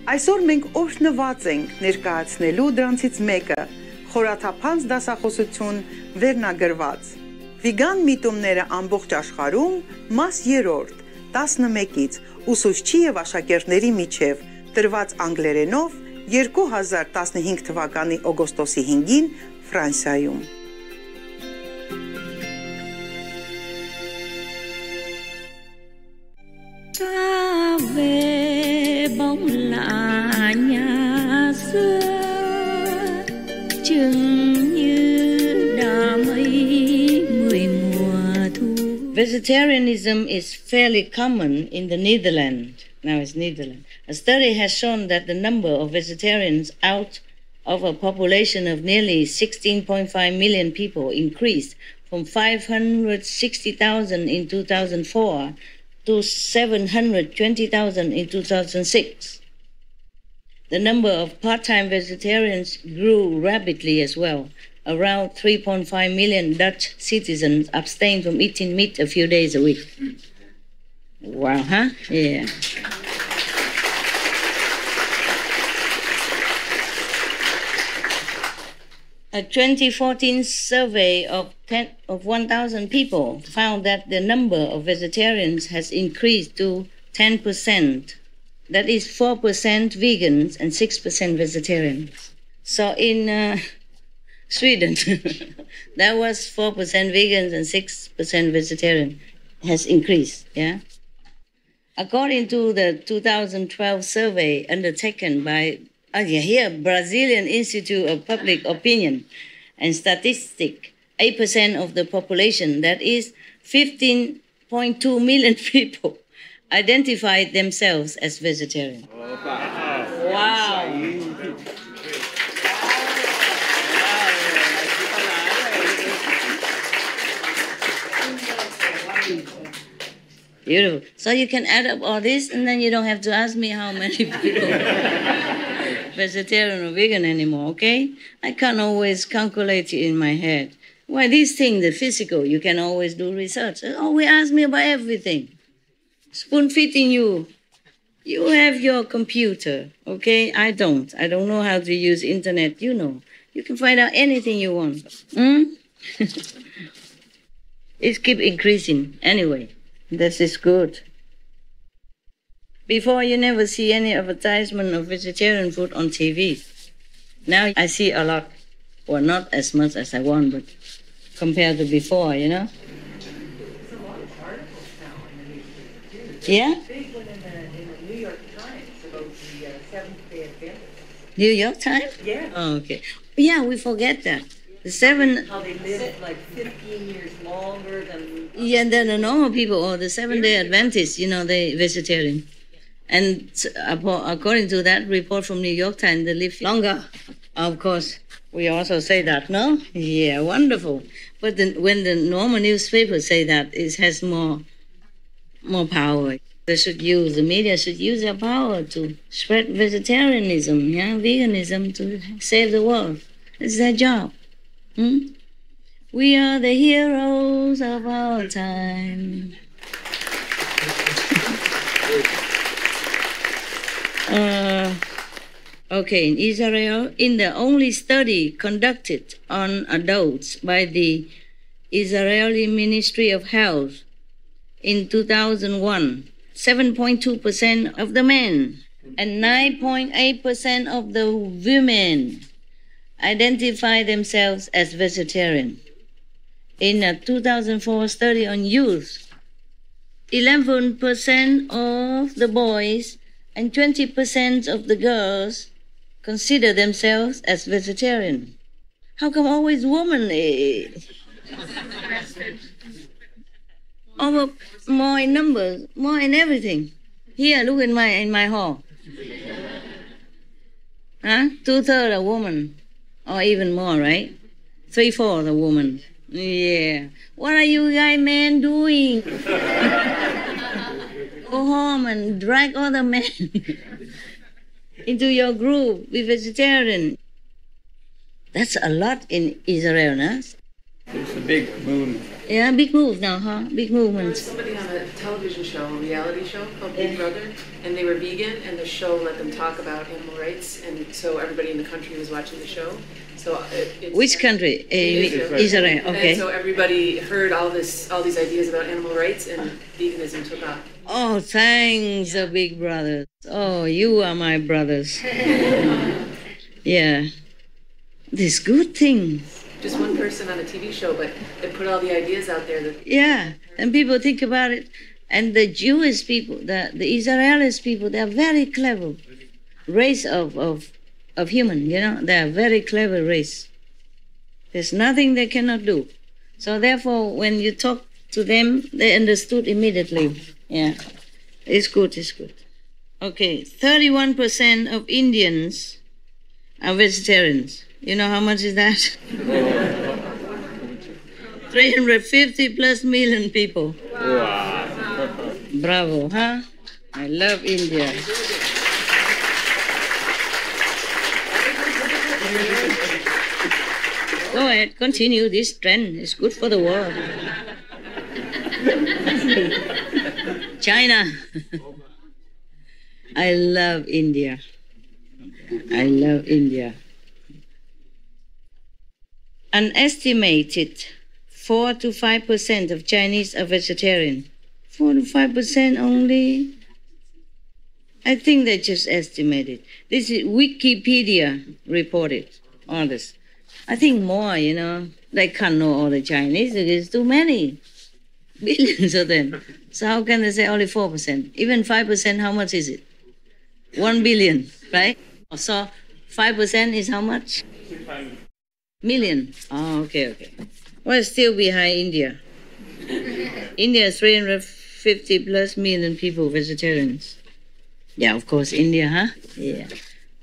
Այսօր մենք օրհնված ենք ներկայացնելու դրանցից մեկը՝ խորաթափանց դասախոսություն վերնագրված։ Վիգան միտումները ամբողջ աշխարհում մաս 3, 11-ից ուսուցչի եւ աշակերտների միջև տրված անգլերենով 2015 թվականի օգոստոսի 5-ին Ֆրանսիայում։ Bóng lạ nhà xưa chừng như đã mấy 10 mùa thu. Vegetarianism is fairly common in the Netherlands. Now it's Netherlands. A study has shown that the number of vegetarians out of a population of nearly 16.5 million people increased from 560,000 in 2004 to 720,000 in 2006. The number of part-time vegetarians grew rapidly as well. Around 3.5 million Dutch citizens abstain from eating meat a few days a week. Wow, huh? Yeah. A 2014 survey of 1,000 people found that the number of vegetarians has increased to 10%. That is 4% vegans and 6% vegetarians. So in Sweden, that was 4% vegans and 6% vegetarian has increased, yeah? According to the 2012 survey undertaken by Brazilian Institute of Public Opinion and Statistics, 8% of the population, that is 15.2 million people, identified themselves as vegetarian. Wow. Beautiful. So you can add up all this, and then you don't have to ask me how many people vegetarian or vegan anymore, okay? I can't always calculate it in my head. Well, these things, the physical, you can always do research. Oh, ask me about everything. Spoon feeding you. You have your computer, okay? I don't. I don't know how to use internet, you know. You can find out anything you want. It keeps increasing anyway. This is good. Before, you never see any advertisement of vegetarian food on TV. Now I see a lot. Well, not as much as I want, but compared to before, you know? There's a lot of articles now in the news. Yeah? Big one in the New York Times about the Seventh-day Adventists. New York Times? Yeah. Oh, okay. Yeah, we forget that. How they live like 15 years longer than... Yeah, than the normal people, or the Seventh-day Adventists, you know, they vegetarian. And according to that report from New York Times, they live longer. Of course, we also say that, no? Yeah, wonderful. But when the normal newspapers say that, it has more power. The media should use their power to spread vegetarianism, yeah, veganism, to save the world. It's their job. We are the heroes of our time. Okay, in Israel, in the only study conducted on adults by the Israeli Ministry of Health in 2001, 7.2% of the men and 9.8% of the women identify themselves as vegetarian. In a 2004 study on youth, 11% of the boys and 20% of the girls consider themselves as vegetarian. How come always women? More in numbers, more in everything. Here, look in my hall. 2/3 are women, or even more, right? 3/4 are women. Yeah. What are you guys men doing? Go home and drag other men into your group. Be vegetarian. That's a lot in Israel, huh? It's a big move. Yeah, big move now, huh? Big movement. Somebody on a television show, a reality show called Big Brother, and they were vegan, and the show let them talk about animal rights, and so everybody in the country was watching the show. So it's Which country? Israel. Okay. And so everybody heard all these ideas about animal rights, and veganism took off. Oh, thanks, Big Brothers. Oh, you are my brothers. Yeah. This good thing. Just one person on a TV show, but it put all the ideas out there. Yeah, and people think about it. And the Jewish people, the Israelis people, they are very clever race of human, you know. They are very clever race. There's nothing they cannot do. So therefore, when you talk to them, they understood immediately. Yeah, it's good, it's good. Okay, 31% of Indians are vegetarians. You know how much is that? 350 plus million people. Wow. Bravo, huh? I love India. Go ahead, continue this trend. It's good for the world. China. I love India. I love India. An estimated 4 to 5% of Chinese are vegetarian. 4 to 5% only? I think they just estimated. This is Wikipedia reported all this. I think more, you know. They can't know all the Chinese. There's too many. Billions of them. So how can they say only 4%? Even 5%, how much is it? 1 billion, right? So 5% is how much? 600 million. Oh, okay. We're still behind India. India is 350 plus million people vegetarians. Yeah, of course, India, huh? Yeah.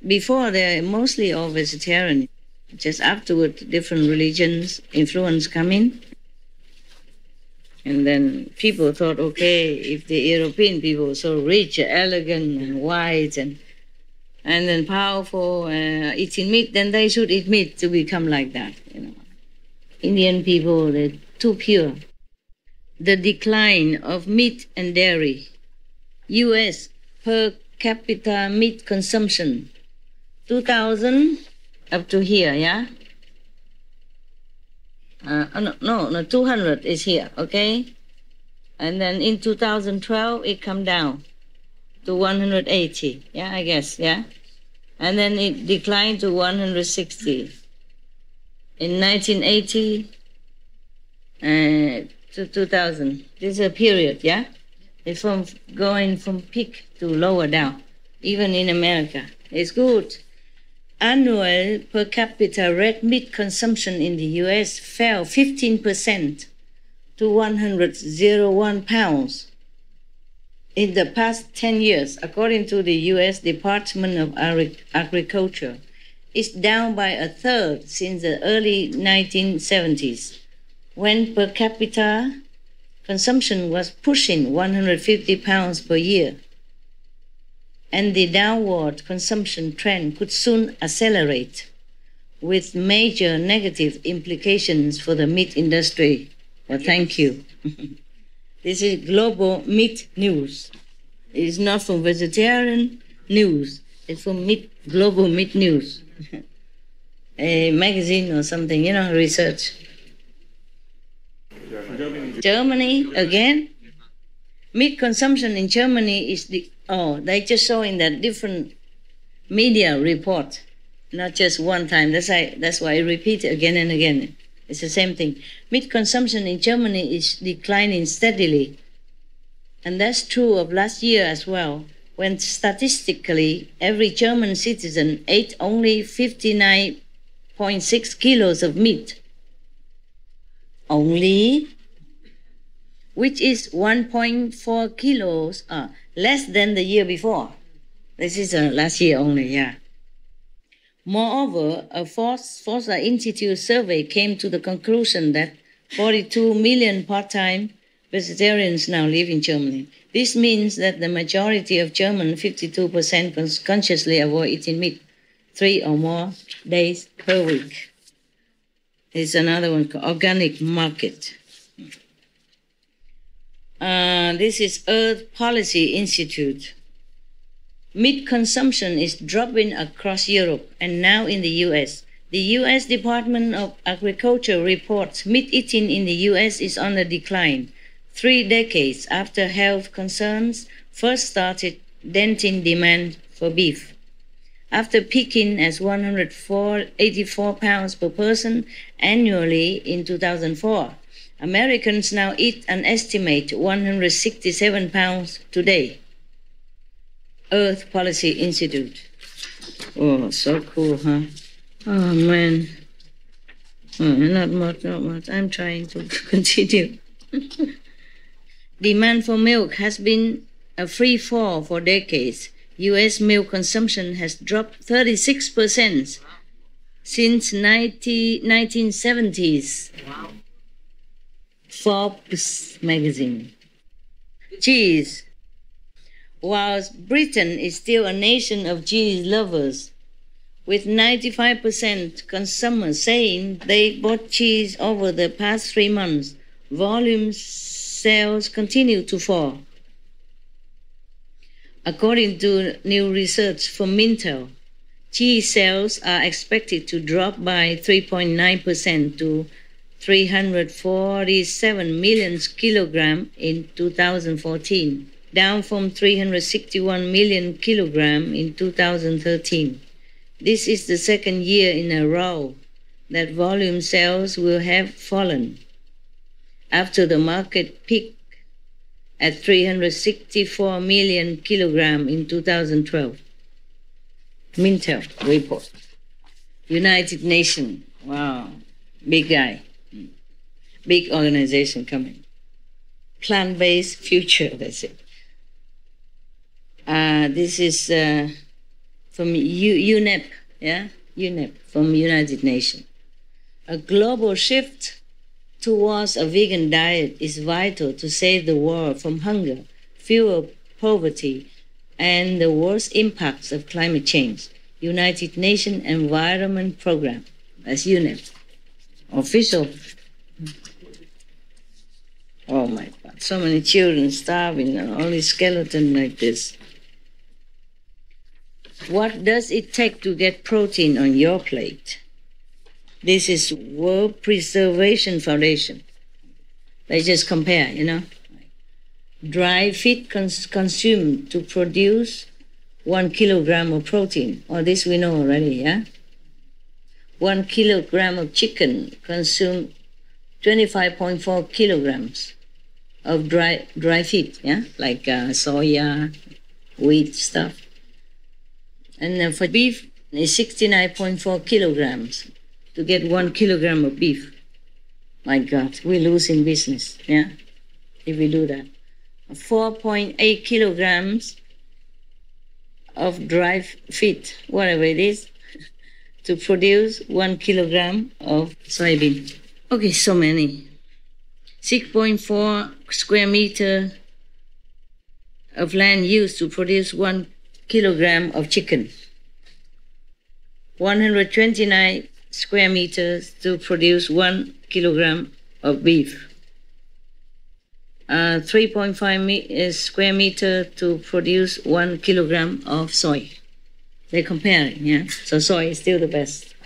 Before, they're mostly all vegetarian. Just afterward, different religions influence come in. And then people thought, okay, if the European people are so rich, elegant, and white, and then powerful, eating meat, then they should eat meat to become like that, you know. Indian people, they're too pure. The decline of meat and dairy. U.S. per capita meat consumption. 2000 up to here, yeah? No, 200 is here, okay? And then in 2012, it come down to 180, yeah, I guess, yeah? And then it declined to 160. In 1980 to 2000, this is a period, yeah? It's from going from peak to lower down, even in America. It's good. Annual per capita red meat consumption in the U.S. fell 15% to 101 pounds in the past 10 years, according to the U.S. Department of Agriculture. It's down by a third since the early 1970s, when per capita consumption was pushing 150 pounds per year. And the downward consumption trend could soon accelerate, with major negative implications for the meat industry. Well, thank you. This is Global Meat News. It's not from Vegetarian News. It's from Global Meat News. A magazine or something, you know, research. Germany, again. Meat consumption in Germany is they just showing that different media report, not just one time. That's why I repeat it again and again. It's the same thing. Meat consumption in Germany is declining steadily. And that's true of last year as well, when statistically every German citizen ate only 59.6 kilos of meat. Only, which is 1.4 kilos less than the year before. This is last year only, yeah. Moreover, a Forza Institute survey came to the conclusion that 42 million part-time vegetarians now live in Germany. This means that the majority of Germans, 52%, consciously avoid eating meat 3 or more days per week. There's another one called organic market. This is Earth Policy Institute. Meat consumption is dropping across Europe and now in the US. The US Department of Agriculture reports meat eating in the US is on a decline 3 decades after health concerns first started denting demand for beef. After peaking as 184 pounds per person annually in 2004, Americans now eat an estimated 167 pounds today. Earth Policy Institute. Oh, so cool, huh? Oh, man. Oh, not much. I'm trying to continue. Demand for milk has been a free fall for decades. U.S. milk consumption has dropped 36% since 1970s. Wow. Forbes magazine. Cheese. Whilst Britain is still a nation of cheese lovers, with 95% consumers saying they bought cheese over the past 3 months, volume sales continue to fall. According to new research from Mintel, cheese sales are expected to drop by 3.9% to 347 million kilograms in 2014, down from 361 million kilograms in 2013. This is the second year in a row that volume sales will have fallen, after the market peaked at 364 million kilograms in 2012. Mintel report. United Nations. Wow, big guy. Big organization coming. Plant-based future, that's it. This is from UNEP, yeah? UNEP, from United Nations. A global shift towards a vegan diet is vital to save the world from hunger, fuel poverty, and the worst impacts of climate change. United Nations Environment Program, that's UNEP. Official. Oh my God, so many children starving, only skeleton like this. What does it take to get protein on your plate? This is World Preservation Foundation. They just compare, Dry feed consumed to produce 1 kilogram of protein. Oh, this we know already, yeah? 1 kilogram of chicken consume 25.4 kilograms of dry feed, yeah? Like soya, wheat stuff. And for beef, it's 69.4 kilograms to get 1 kilogram of beef. My God, we're losing business, yeah? If we do that. 4.8 kilograms of dry feed, whatever it is, to produce 1 kilogram of soybean. Okay, so many. 6.4 square meter of land used to produce 1 kilogram of chicken. 129 square meters to produce 1 kilogram of beef. 3.5 square meter to produce 1 kilogram of soy. They're comparing, yeah? So soy is still the best.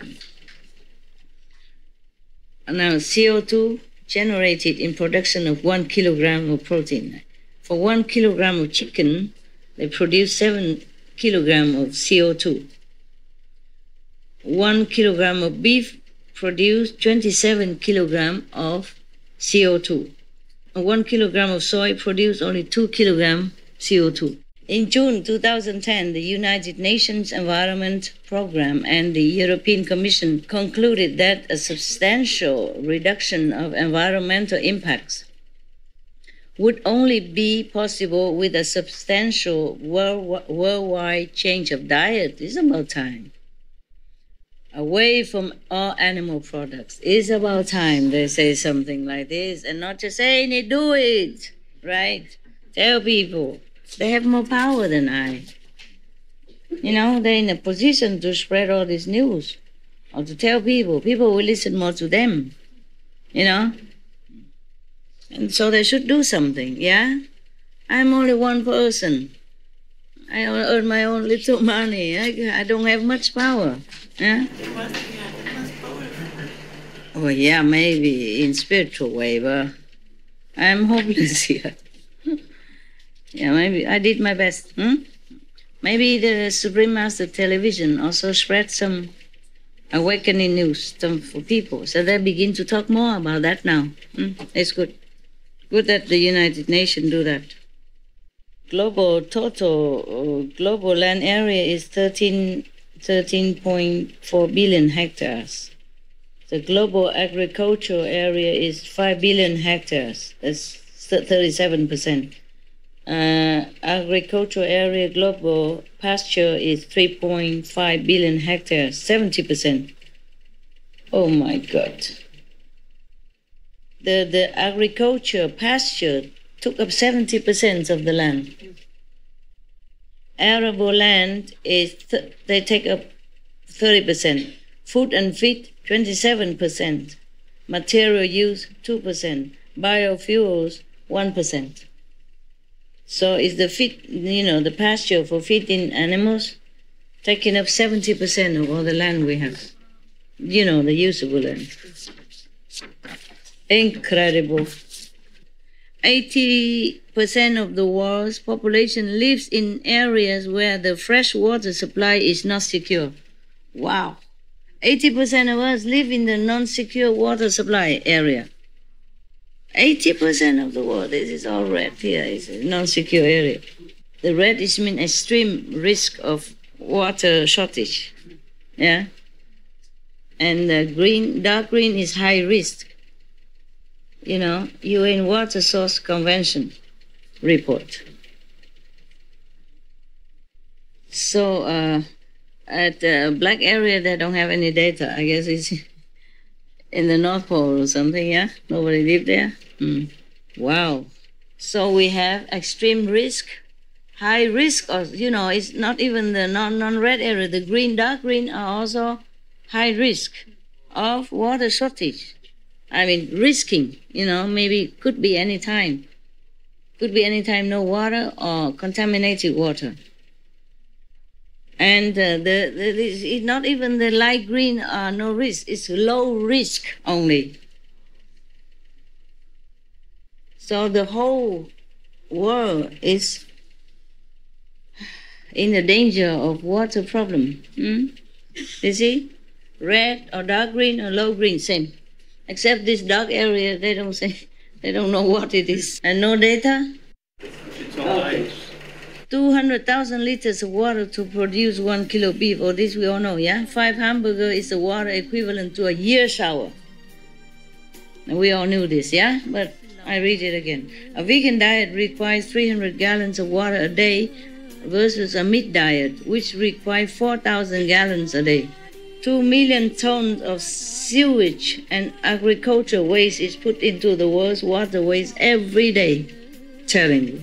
Now, CO2 generated in production of 1 kilogram of protein. For 1 kilogram of chicken, they produce 7 kilograms of CO2. 1 kilogram of beef produce 27 kilograms of CO2. 1 kilogram of soy produce only 2 kilograms CO2. In June 2010, the United Nations Environment Programme and the European Commission concluded that a substantial reduction of environmental impacts would only be possible with a substantial worldwide change of diet. It's about time. Away from all animal products. It's about time they say something like this and not just saying it, do it, right? Tell people. They have more power than I. They're in a position to spread all this news or to tell people. People will listen more to them, And so they should do something, yeah? I'm only one person. I earn my own little money. I don't have much power. Yeah? Oh, yeah, maybe in spiritual way, but I'm hopeless here. Yeah, maybe I did my best. Maybe the Supreme Master Television also spread some awakening news for people, so they begin to talk more about that now. It's good. Good that the United Nations do that. Global land area is 13.4 billion hectares. The global agricultural area is 5 billion hectares. That's 37%. Agricultural area global pasture is 3.5 billion hectares, 70%. Oh my God. The agriculture pasture took up 70% of the land. Arable land they take up 30%. Food and feed 27%. Material use 2%. Biofuels 1%. So is the feed, the pasture for feeding animals taking up 70% of all the land we have. The usable land. Incredible. 80% of the world's population lives in areas where the fresh water supply is not secure. Wow. 80% of us live in the non-secure water supply area. 80% of the world, this is all red here, is a non-secure area. The red is mean extreme risk of water shortage. Yeah? And the dark green is high risk. UN Water Source Convention report. So at the black area, they don't have any data. I guess it's in the North Pole or something, yeah? Nobody lived there? Wow. So we have extreme risk, high risk, or, it's not even the non-red area. The green, dark green are also high risk of water shortage. I mean, risking, maybe could be any time. Could be any time no water or contaminated water. And not even the light green are no risk. It's low risk only. So the whole world is in the danger of water problem. You see? Red or dark green or low green, same. Except this dark area, they don't know what it is. And no data? It's all ice. 200,000 liters of water to produce 1 kilo beef. Oh, this we all know, yeah? 5 hamburgers is the water equivalent to a year shower. And we all knew this, yeah? But I read it again. A vegan diet requires 300 gallons of water a day versus a meat diet, which requires 4,000 gallons a day. 2 million tons of sewage and agricultural waste is put into the world's waterways every day. Telling you.